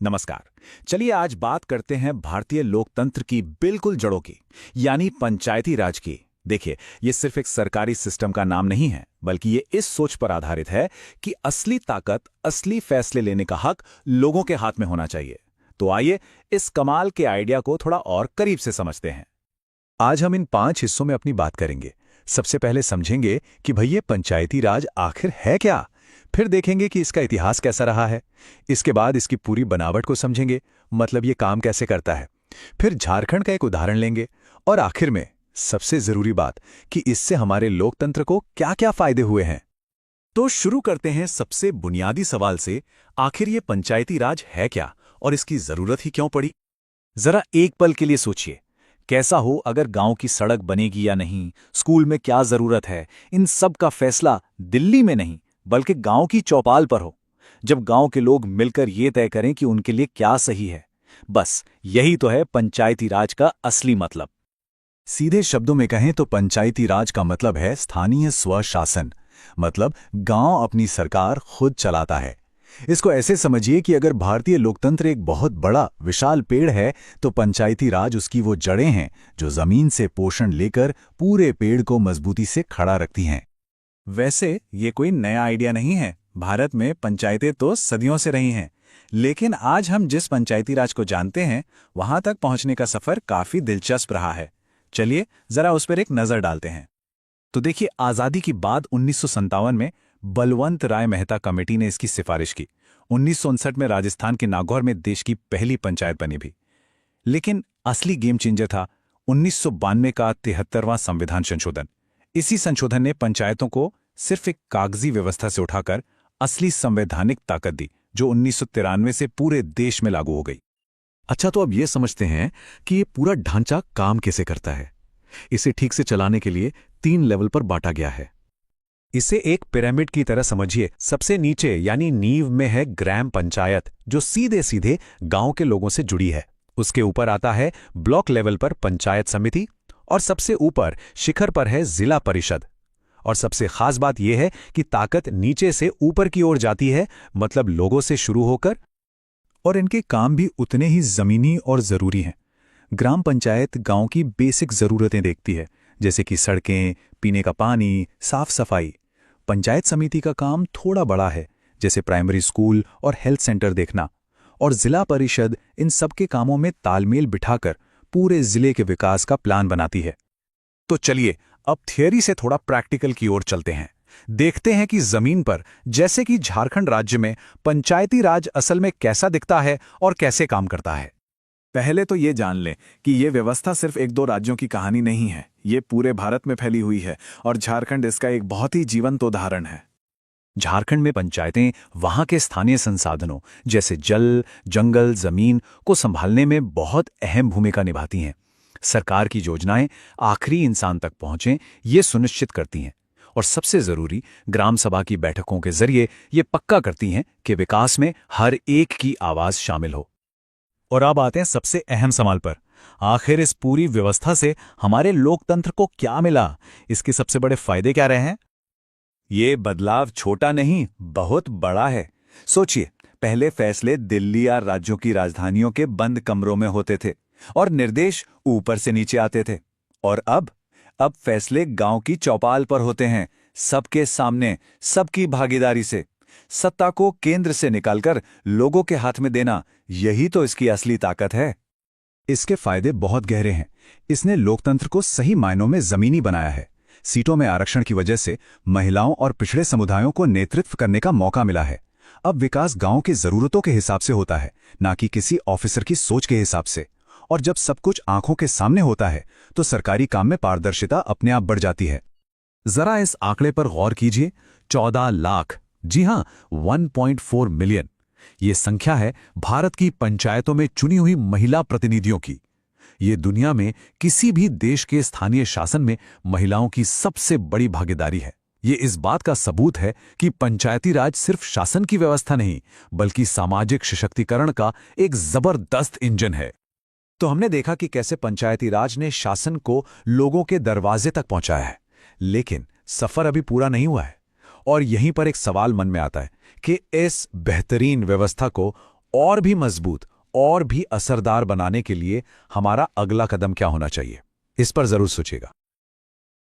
नमस्कार। चलिए आज बात करते हैं भारतीय लोकतंत्र की बिल्कुल जड़ों की, यानी पंचायती राज की। देखिए, ये सिर्फ एक सरकारी सिस्टम का नाम नहीं है, बल्कि ये इस सोच पर आधारित है कि असली ताकत, असली फैसले लेने का हक लोगों के हाथ में होना चाहिए। तो आइए इस कमाल के आइडिया को थोड़ा और करीब से समझते हैं। आज हम इन 5 हिस्सों में अपनी बात करेंगे। सबसे पहले समझेंगे कि भई ये पंचायती राज आखिर है क्या। फिर देखेंगे कि इसका इतिहास कैसा रहा है। इसके बाद इसकी पूरी बनावट को समझेंगे, मतलब ये काम कैसे करता है। फिर झारखंड का एक उदाहरण लेंगे और आखिर में सबसे जरूरी बात कि इससे हमारे लोकतंत्र को क्या-क्या फायदे हुए हैं। तो शुरू करते हैं सबसे बुनियादी सवाल से, आखिर ये पंचायती राज है क्या और इसकी जरूरत ही क्यों पड़ी। जरा एक पल के लिए सोचिए, कैसा हो अगर गांव की सड़क बनेगी या नहीं, स्कूल में क्या जरूरत है, इन सब का फैसला दिल्ली में नहीं बल्कि गांव की चौपाल पर हो। जब गांव के लोग मिलकर ये तय करें कि उनके लिए क्या सही है। बस यही तो है पंचायती राज का असली मतलब। सीधे शब्दों में कहें तो पंचायती राज का मतलब है स्थानीय स्वशासन। मतलब गांव अपनी सरकार खुद चलाता है। इसको ऐसे समझिए कि अगर भारतीय लोकतंत्र एक बहुत बड़ा विशाल पेड़ है तो पंचायती राज उसकी वो जड़ें हैं जो जमीन से पोषण लेकर पूरे पेड़ को मजबूती से खड़ा रखती हैं। वैसे ये कोई नया आइडिया नहीं है। भारत में पंचायतें तो सदियों से रही हैं, लेकिन आज हम जिस पंचायती राज को जानते हैं वहां तक पहुंचने का सफर काफी दिलचस्प रहा है। चलिए जरा उस पर एक नजर डालते हैं। तो देखिए, आजादी की बाद 1957 में बलवंत राय मेहता कमेटी ने इसकी सिफारिश की। 1959 में राजस्थान के नागौर में देश की पहली पंचायत बनी भी। लेकिन असली गेम चेंजर था 1992 का 73वां संविधान संशोधन। इसी संशोधन ने पंचायतों को सिर्फ एक कागजी व्यवस्था से उठाकर असली संवैधानिक ताकत दी, जो 1993 से पूरे देश में लागू हो गई। अच्छा, तो अब ये समझते हैं कि ये पूरा ढांचा काम कैसे करता है। इसे ठीक से चलाने के लिए 3 लेवल पर बांटा गया है। इसे एक पिरामिड की तरह समझिए। सबसे नीचे यानी नींव में है ग्राम पंचायत, जो सीधे सीधे गांव के लोगों से जुड़ी है। उसके ऊपर आता है ब्लॉक लेवल पर पंचायत समिति, और सबसे ऊपर शिखर पर है जिला परिषद। और सबसे खास बात यह है कि ताकत नीचे से ऊपर की ओर जाती है, मतलब लोगों से शुरू होकर। और इनके काम भी उतने ही जमीनी और जरूरी हैं। ग्राम पंचायत गांव की बेसिक जरूरतें देखती है, जैसे कि सड़कें, पीने का पानी, साफ सफाई। पंचायत समिति का काम थोड़ा बड़ा है, जैसे प्राइमरी स्कूल और हेल्थ सेंटर देखना। और जिला परिषद इन सबके कामों में तालमेल बिठाकर पूरे जिले के विकास का प्लान बनाती है। तो चलिए अब थियरी से थोड़ा प्रैक्टिकल की ओर चलते हैं। देखते हैं कि जमीन पर, जैसे कि झारखंड राज्य में, पंचायती राज असल में कैसा दिखता है और कैसे काम करता है। पहले तो ये जान लें कि ये व्यवस्था सिर्फ 1-2 राज्यों की कहानी नहीं है। ये पूरे भारत में फैली हुई है और झारखंड इसका एक बहुत ही जीवंत उदाहरण है। झारखंड में पंचायतें वहां के स्थानीय संसाधनों जैसे जल, जंगल, जमीन को संभालने में बहुत अहम भूमिका निभाती हैं। सरकार की योजनाएं आखिरी इंसान तक पहुंचें, ये सुनिश्चित करती हैं। और सबसे जरूरी, ग्राम सभा की बैठकों के जरिए ये पक्का करती हैं कि विकास में हर एक की आवाज शामिल हो। और अब आते हैं सबसे अहम सवाल पर, आखिर इस पूरी व्यवस्था से हमारे लोकतंत्र को क्या मिला, इसके सबसे बड़े फायदे क्या रहे हैं। ये बदलाव छोटा नहीं, बहुत बड़ा है। सोचिए, पहले फैसले दिल्ली या राज्यों की राजधानियों के बंद कमरों में होते थे और निर्देश ऊपर से नीचे आते थे। और अब फैसले गांव की चौपाल पर होते हैं, सबके सामने, सबकी भागीदारी से। सत्ता को केंद्र से निकालकर लोगों के हाथ में देना, यही तो इसकी असली ताकत है। इसके फायदे बहुत गहरे हैं। इसने लोकतंत्र को सही मायनों में जमीनी बनाया है। सीटों में आरक्षण की वजह से महिलाओं और पिछड़े समुदायों को नेतृत्व करने का मौका मिला है। अब विकास गांव की जरूरतों के हिसाब से होता है, ना कि किसी ऑफिसर की सोच के हिसाब से। और जब सब कुछ आंखों के सामने होता है तो सरकारी काम में पारदर्शिता अपने आप बढ़ जाती है। जरा इस आंकड़े पर गौर कीजिए, 14 लाख, जी हां, 1.4 मिलियन। ये संख्या है भारत की पंचायतों में चुनी हुई महिला प्रतिनिधियों की। ये दुनिया में किसी भी देश के स्थानीय शासन में महिलाओं की सबसे बड़ी भागीदारी है। ये इस बात का सबूत है कि पंचायती राज सिर्फ शासन की व्यवस्था नहीं, बल्कि सामाजिक सशक्तिकरण का एक जबरदस्त इंजन है। तो हमने देखा कि कैसे पंचायती राज ने शासन को लोगों के दरवाजे तक पहुंचाया है। लेकिन सफर अभी पूरा नहीं हुआ है। और यहीं पर एक सवाल मन में आता है कि इस बेहतरीन व्यवस्था को और भी मजबूत और भी असरदार बनाने के लिए हमारा अगला कदम क्या होना चाहिए, इस पर जरूर सोचिएगा।